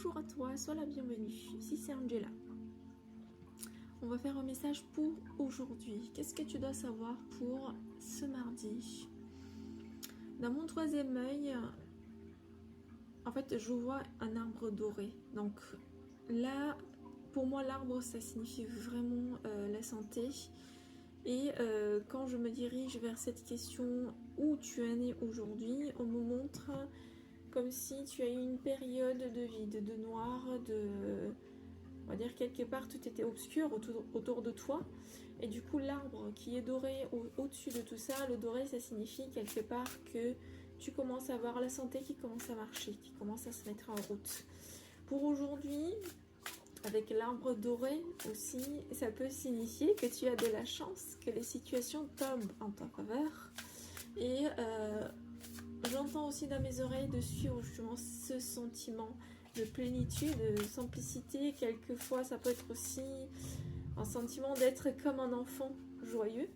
bonjour à toi, sois la bienvenue. Ici c'est Angela. On va faire un message pour aujourd'hui. Qu'est-ce que tu dois savoir pour ce mardi? Dans mon troisième œil, en fait, je vois un arbre doré. Donc là, pour moi, l'arbre, ça signifie vraiment la santé. Et quand je me dirige vers cette question, où tu es né aujourd'hui, on me montre comme si tu as eu une période de vide, de noir, on va dire quelque part tout était obscur autour de toi. Et du coup l'arbre qui est doré au-dessus de tout ça, le doré ça signifie quelque part que tu commences à avoir la santé qui commence à marcher, qui commence à se mettre en route. Pour aujourd'hui, avec l'arbre doré aussi, ça peut signifier que tu as de la chance, que les situations tombent en ta faveur. Et j'entends aussi dans mes oreilles de suivre justement ce sentiment de plénitude, de simplicité. Quelquefois, ça peut être aussi un sentiment d'être comme un enfant joyeux,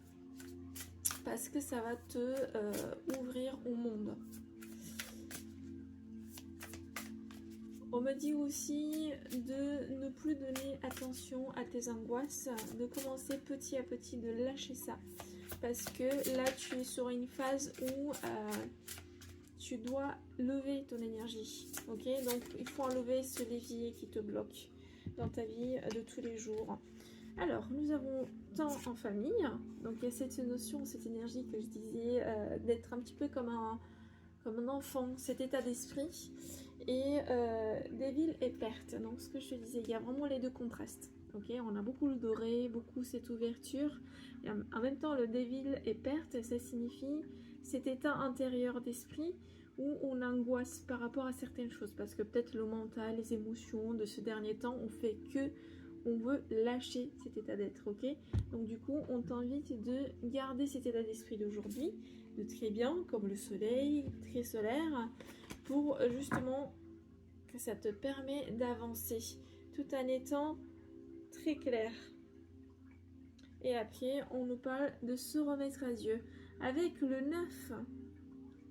parce que ça va te ouvrir au monde. On me dit aussi de ne plus donner attention à tes angoisses, de commencer petit à petit, de lâcher ça. Parce que là, tu es sur une phase où tu dois lever ton énergie. Ok, donc il faut enlever ce levier qui te bloque dans ta vie de tous les jours. Alors, nous avons temps en famille. Donc il y a cette notion, cette énergie que je disais, d'être un petit peu comme un enfant, cet état d'esprit. Et Devil et perte. Donc ce que je te disais, il y a vraiment les deux contrastes. Ok, on a beaucoup le doré, beaucoup cette ouverture. Et en même temps, le Devil et perte, ça signifie cet état intérieur d'esprit où on angoisse par rapport à certaines choses. Parce que peut-être le mental, les émotions de ce dernier temps ont fait que on veut lâcher cet état d'être. Ok, donc du coup, on t'invite de garder cet état d'esprit d'aujourd'hui, de très bien, comme le soleil, très solaire, pour justement que ça te permet d'avancer tout en étant très clair. Et après on nous parle de se remettre à Dieu avec le 9.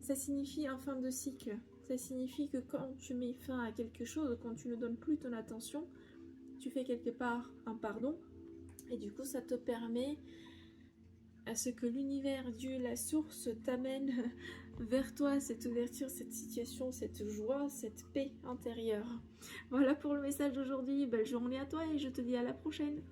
Ça signifie un fin de cycle, ça signifie que quand tu mets fin à quelque chose, quand tu ne donnes plus ton attention, tu fais quelque part un pardon, et du coup ça te permet à ce que l'univers, Dieu, la source t'amène vers toi, cette ouverture, cette situation, cette joie, cette paix intérieure. Voilà pour le message d'aujourd'hui. Belle journée à toi et je te dis à la prochaine.